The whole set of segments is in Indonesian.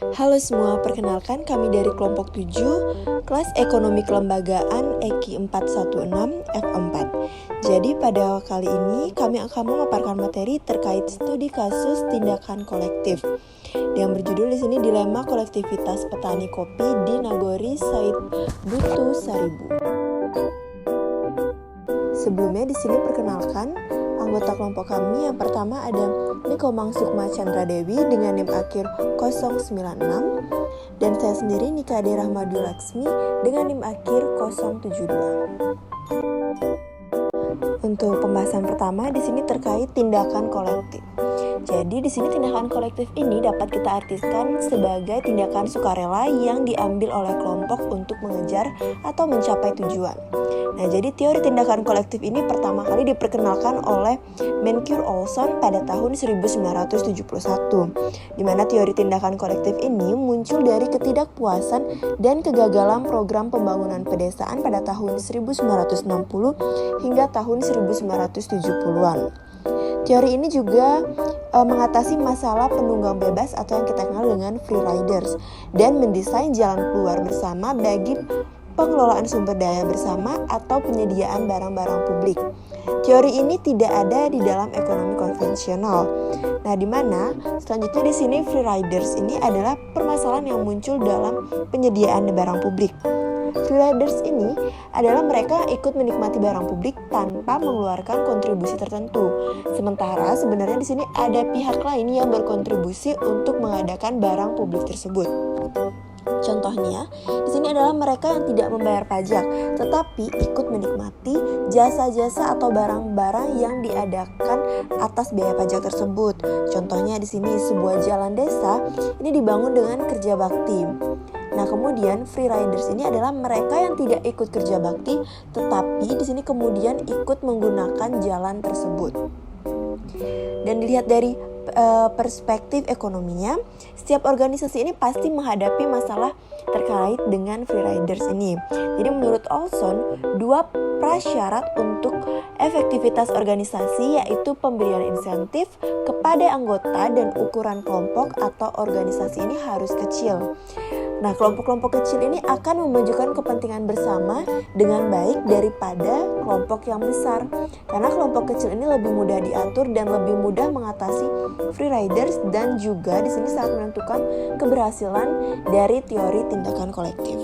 Halo semua, perkenalkan kami dari kelompok 7, kelas ekonomi kelembagaan EKI 416 F4. Jadi pada kali ini kami akan memaparkan materi terkait studi kasus tindakan kolektif yang berjudul di sini dilema kolektivitas petani kopi di Nagori Said Butu Saribu. Sebelumnya di sini perkenalkan anggota kelompok kami. Yang pertama ada Nikomang Sukma Chandra Dewi dengan NIM akhir 096 dan saya sendiri Nika Ade Rahmadul Laksmi dengan NIM akhir 072. Untuk pembahasan pertama di sini terkait tindakan kolektif. Jadi di sini tindakan kolektif ini dapat kita artikan sebagai tindakan sukarela yang diambil oleh kelompok untuk mengejar atau mencapai tujuan. Nah, jadi teori tindakan kolektif ini pertama kali diperkenalkan oleh Mencure Olson pada tahun 1971, di mana teori tindakan kolektif ini muncul dari ketidakpuasan dan kegagalan program pembangunan pedesaan pada tahun 1960 hingga tahun 1970-an. Teori ini juga mengatasi masalah penunggang bebas atau yang kita kenal dengan free riders dan mendesain jalan keluar bersama bagi pengelolaan sumber daya bersama atau penyediaan barang-barang publik. Teori ini tidak ada di dalam ekonomi konvensional. Nah, di mana selanjutnya di sini free riders ini adalah permasalahan yang muncul dalam penyediaan barang publik. Free riders ini adalah mereka yang ikut menikmati barang publik tanpa mengeluarkan kontribusi tertentu. Sementara sebenarnya di sini ada pihak lain yang berkontribusi untuk mengadakan barang publik tersebut. Contohnya, di sini adalah mereka yang tidak membayar pajak, tetapi ikut menikmati jasa-jasa atau barang-barang yang diadakan atas biaya pajak tersebut. Contohnya di sini sebuah jalan desa ini dibangun dengan kerja bakti. Nah, kemudian free riders ini adalah mereka yang tidak ikut kerja bakti, tetapi di sini kemudian ikut menggunakan jalan tersebut. Dan dilihat dari perspektif ekonominya, setiap organisasi ini pasti menghadapi masalah terkait dengan free riders ini. Jadi menurut Olson, dua prasyarat untuk efektivitas organisasi yaitu pemberian insentif kepada anggota dan ukuran kelompok atau organisasi ini harus kecil. Nah, kelompok-kelompok kecil ini akan memajukan kepentingan bersama dengan baik daripada kelompok yang besar. Karena kelompok kecil ini lebih mudah diatur dan lebih mudah mengatasi free riders dan juga di sini sangat menentukan keberhasilan dari teori tindakan kolektif.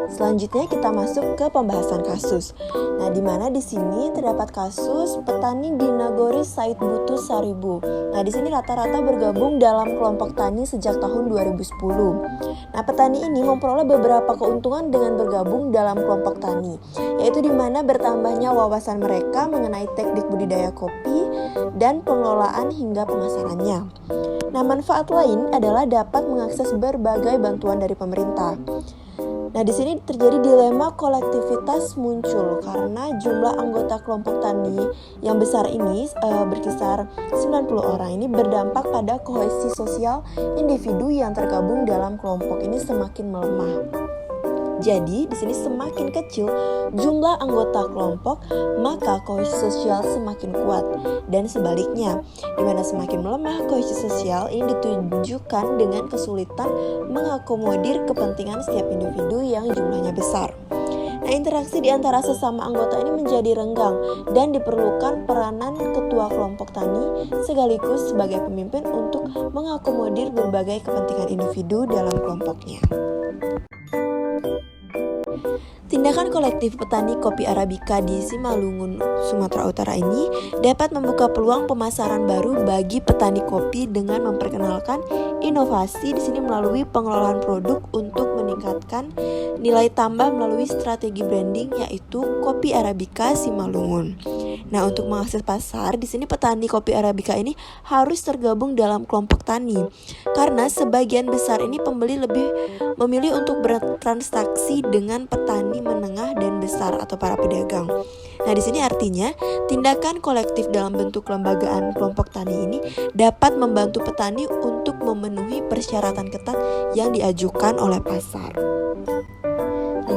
Selanjutnya kita masuk ke pembahasan kasus. Nah, di mana di sini terdapat kasus petani di Nagori Said Butu Saribu. Nah, di sini rata-rata bergabung dalam kelompok tani sejak tahun 2010. Nah, petani ini memperoleh beberapa keuntungan dengan bergabung dalam kelompok tani, yaitu di mana bertambahnya wawasan mereka mengenai teknik budidaya kopi dan pengelolaan hingga pemasarannya. Nah, manfaat lain adalah dapat mengakses berbagai bantuan dari pemerintah. Nah, di sini terjadi dilema kolektivitas muncul karena jumlah anggota kelompok tani yang besar ini berkisar 90 orang ini berdampak pada kohesi sosial individu yang tergabung dalam kelompok ini semakin melemah. Jadi, di sini semakin kecil jumlah anggota kelompok, maka kohesi sosial semakin kuat. Dan sebaliknya, di mana semakin melemah kohesi sosial ini ditunjukkan dengan kesulitan mengakomodir kepentingan setiap individu yang jumlahnya besar. Nah, interaksi di antara sesama anggota ini menjadi renggang dan diperlukan peranan ketua kelompok tani sekaligus sebagai pemimpin untuk mengakomodir berbagai kepentingan individu dalam kelompoknya. Tindakan kolektif petani kopi Arabica di Simalungun, Sumatera Utara ini dapat membuka peluang pemasaran baru bagi petani kopi dengan memperkenalkan inovasi di sini melalui pengelolaan produk untuk meningkatkan nilai tambah melalui strategi branding yaitu kopi Arabica Simalungun. Nah, untuk mengakses pasar di sini petani kopi Arabica ini harus tergabung dalam kelompok tani karena sebagian besar ini pembeli lebih memilih untuk bertransaksi dengan petani menengah dan besar atau para pedagang. Nah, di sini artinya tindakan kolektif dalam bentuk kelembagaan kelompok tani ini dapat membantu petani untuk memenuhi persyaratan ketat yang diajukan oleh pasar.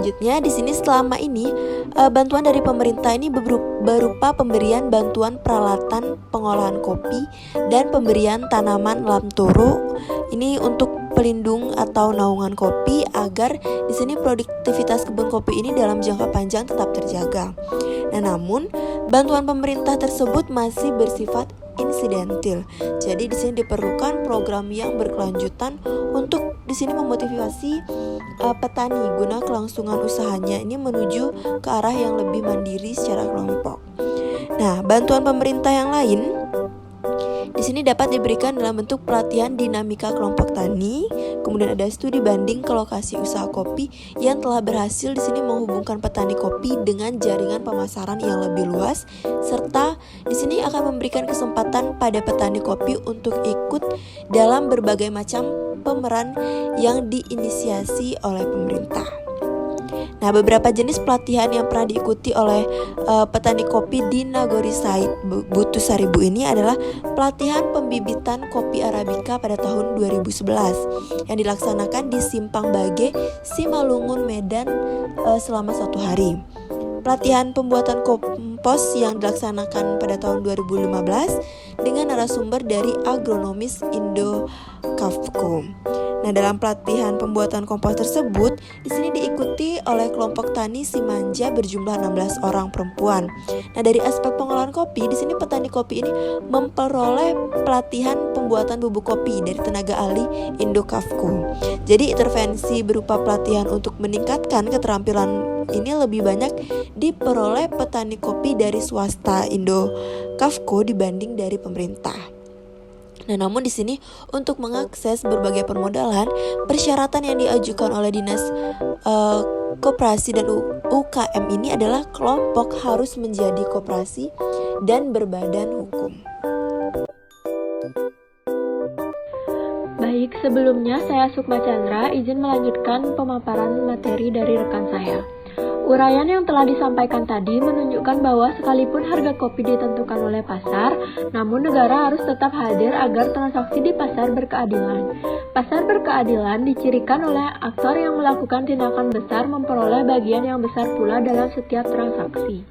selanjutnya di sini selama ini bantuan dari pemerintah ini berupa pemberian bantuan peralatan pengolahan kopi dan pemberian tanaman lamtoro ini untuk pelindung atau naungan kopi agar di sini produktivitas kebun kopi ini dalam jangka panjang tetap terjaga. Nah, namun bantuan pemerintah tersebut masih bersifat insidentil. Jadi di sini diperlukan program yang berkelanjutan untuk di sini memotivasi petani guna kelangsungan usahanya ini menuju ke arah yang lebih mandiri secara kelompok. Nah, bantuan pemerintah yang lain di sini dapat diberikan dalam bentuk pelatihan dinamika kelompok tani, kemudian ada studi banding ke lokasi usaha kopi yang telah berhasil di sini menghubungkan petani kopi dengan jaringan pemasaran yang lebih luas, serta di sini akan memberikan kesempatan pada petani kopi untuk ikut dalam berbagai macam pemeran yang diinisiasi oleh pemerintah. Nah, beberapa jenis pelatihan yang pernah diikuti oleh petani kopi di Nagori Said Butu Saribu ini adalah pelatihan pembibitan kopi Arabica pada tahun 2011 yang dilaksanakan di Simpang Bage, Simalungun, Medan selama 1 hari. Pelatihan pembuatan kompos yang dilaksanakan pada tahun 2015 dengan narasumber dari agronomis Indo Kafko. Nah, dalam pelatihan pembuatan kompos tersebut di sini diikuti oleh kelompok tani Simanja berjumlah 16 orang perempuan. Nah, dari aspek pengolahan kopi, di sini petani kopi ini memperoleh pelatihan pembuatan bubuk kopi dari tenaga ahli Indo Kafko. Jadi intervensi berupa pelatihan untuk meningkatkan keterampilan ini lebih banyak diperoleh petani kopi dari swasta Indo Kafko dibanding dari pemerintah. Nah, namun di sini untuk mengakses berbagai permodalan, persyaratan yang diajukan oleh Dinas Koperasi dan UKM ini adalah kelompok harus menjadi koperasi dan berbadan hukum. Baik, sebelumnya saya Sukma Chandra izin melanjutkan pemaparan materi dari rekan saya. Uraian yang telah disampaikan tadi menunjukkan bahwa sekalipun harga kopi ditentukan oleh pasar, namun negara harus tetap hadir agar transaksi di pasar berkeadilan. Pasar berkeadilan dicirikan oleh aktor yang melakukan tindakan besar memperoleh bagian yang besar pula dalam setiap transaksi.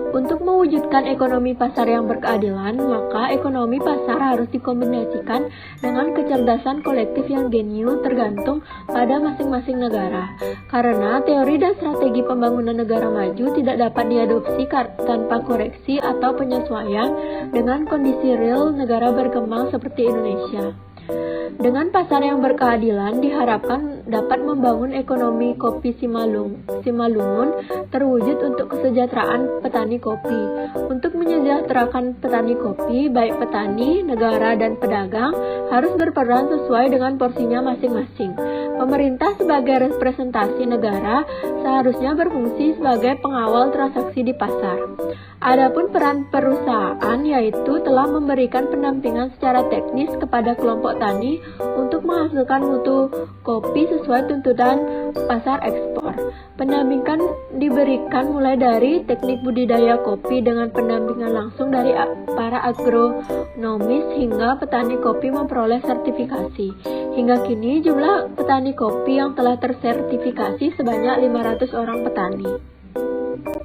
Untuk mewujudkan ekonomi pasar yang berkeadilan, maka ekonomi pasar harus dikombinasikan dengan kecerdasan kolektif yang geniu tergantung pada masing-masing negara. Karena teori dan strategi pembangunan negara maju tidak dapat diadopsi tanpa koreksi atau penyesuaian dengan kondisi real negara berkembang seperti Indonesia. Dengan pasar yang berkeadilan diharapkan dapat membangun ekonomi kopi Simalungun terwujud untuk kesejahteraan petani kopi. Untuk menyejahterakan petani kopi, baik petani, negara, dan pedagang harus berperan sesuai dengan porsinya masing-masing. Pemerintah sebagai representasi negara seharusnya berfungsi sebagai pengawal transaksi di pasar. Adapun peran perusahaan yaitu telah memberikan pendampingan secara teknis kepada kelompok tani untuk menghasilkan mutu kopi sesuai tuntutan pasar ekspor. Pendampingan diberikan mulai dari teknik budidaya kopi dengan pendampingan langsung dari para agronomis hingga petani kopi memperoleh sertifikasi. Hingga kini jumlah petani kopi yang telah tersertifikasi sebanyak 500 orang petani.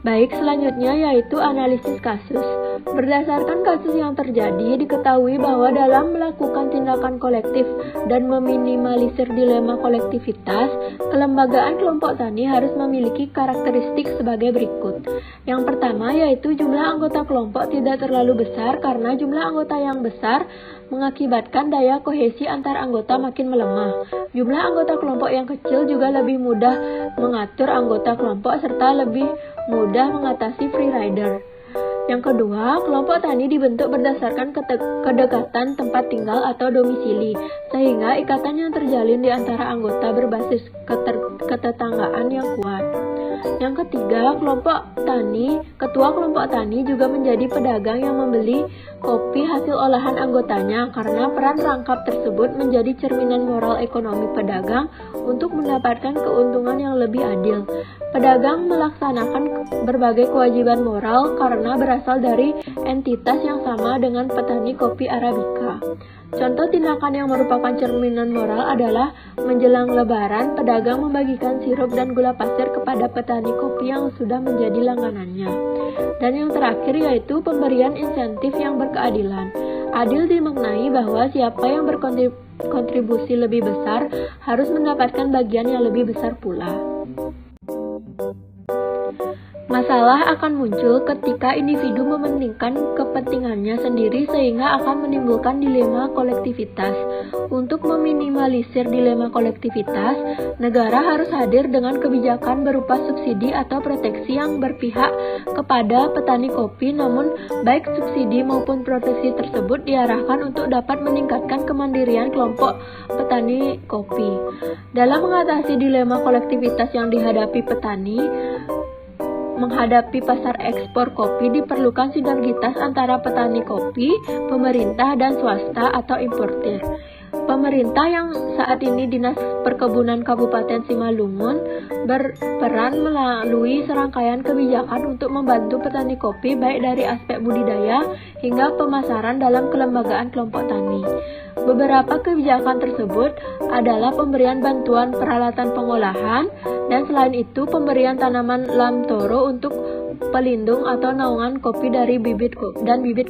Baik, selanjutnya yaitu analisis kasus. Berdasarkan kasus yang terjadi, diketahui bahwa dalam melakukan tindakan kolektif dan meminimalisir dilema kolektivitas, kelembagaan kelompok tani harus memiliki karakteristik sebagai berikut. Yang pertama yaitu jumlah anggota kelompok tidak terlalu besar karena jumlah anggota yang besar mengakibatkan daya kohesi antar anggota makin melemah. Jumlah anggota kelompok yang kecil juga lebih mudah mengatur anggota kelompok serta lebih mudah mengatasi free rider. Yang kedua, kelompok tani dibentuk berdasarkan kedekatan tempat tinggal atau domisili, sehingga ikatan yang terjalin di antara anggota berbasis ketetanggaan yang kuat. Yang ketiga, ketua kelompok tani juga menjadi pedagang yang membeli kopi hasil olahan anggotanya karena peran rangkap tersebut menjadi cerminan moral ekonomi pedagang untuk mendapatkan keuntungan yang lebih adil. Pedagang melaksanakan berbagai kewajiban moral karena berasal dari entitas yang sama dengan petani kopi Arabica. mereka. Contoh tindakan yang merupakan cerminan moral adalah menjelang Lebaran, pedagang membagikan sirup dan gula pasir kepada petani kopi yang sudah menjadi langganannya. Dan yang terakhir yaitu pemberian insentif yang berkeadilan. Adil dimaknai bahwa siapa yang berkontribusi lebih besar harus mendapatkan bagian yang lebih besar pula. Masalah akan muncul ketika individu mementingkan kepentingannya sendiri sehingga akan menimbulkan dilema kolektivitas. Untuk meminimalisir dilema kolektivitas, negara harus hadir dengan kebijakan berupa subsidi atau proteksi yang berpihak kepada petani kopi, namun baik subsidi maupun proteksi tersebut diarahkan untuk dapat meningkatkan kemandirian kelompok petani kopi. Dalam mengatasi dilema kolektivitas yang dihadapi petani, menghadapi pasar ekspor kopi diperlukan sinergitas antara petani kopi, pemerintah, dan swasta atau importir. Pemerintah yang saat ini Dinas Perkebunan Kabupaten Simalungun berperan melalui serangkaian kebijakan untuk membantu petani kopi baik dari aspek budidaya hingga pemasaran dalam kelembagaan kelompok tani. Beberapa kebijakan tersebut adalah pemberian bantuan peralatan pengolahan dan selain itu pemberian tanaman lam toro untuk pelindung atau naungan kopi dari bibit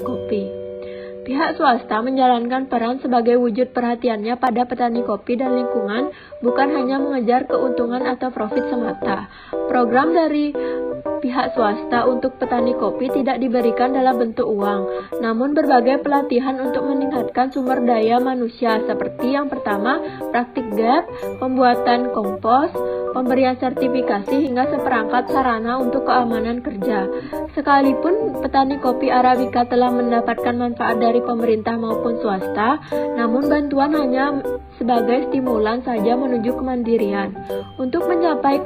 kopi. Pihak swasta menjalankan peran sebagai wujud perhatiannya pada petani kopi dan lingkungan, bukan hanya mengejar keuntungan atau profit semata. Program dari pihak swasta untuk petani kopi tidak diberikan dalam bentuk uang, namun berbagai pelatihan untuk meningkatkan sumber daya manusia seperti yang pertama, praktik GAP, pembuatan kompos, pemberian sertifikasi hingga seperangkat sarana untuk keamanan kerja. Sekalipun petani kopi Arabica telah mendapatkan manfaat dari pemerintah maupun swasta, namun bantuan hanya sebagai stimulan saja menuju kemandirian. Untuk mencapai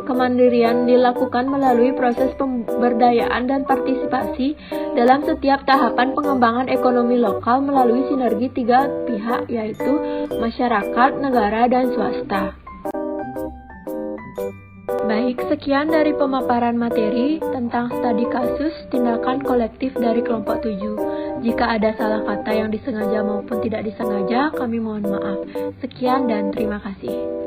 kemandirian dilakukan melalui proses pemberdayaan dan partisipasi dalam setiap tahapan pengembangan ekonomi lokal melalui sinergi tiga pihak yaitu masyarakat, negara, dan swasta. Baik, sekian dari pemaparan materi tentang studi kasus tindakan kolektif dari kelompok 7. Jika ada salah kata yang disengaja maupun tidak disengaja, kami mohon maaf. Sekian dan terima kasih.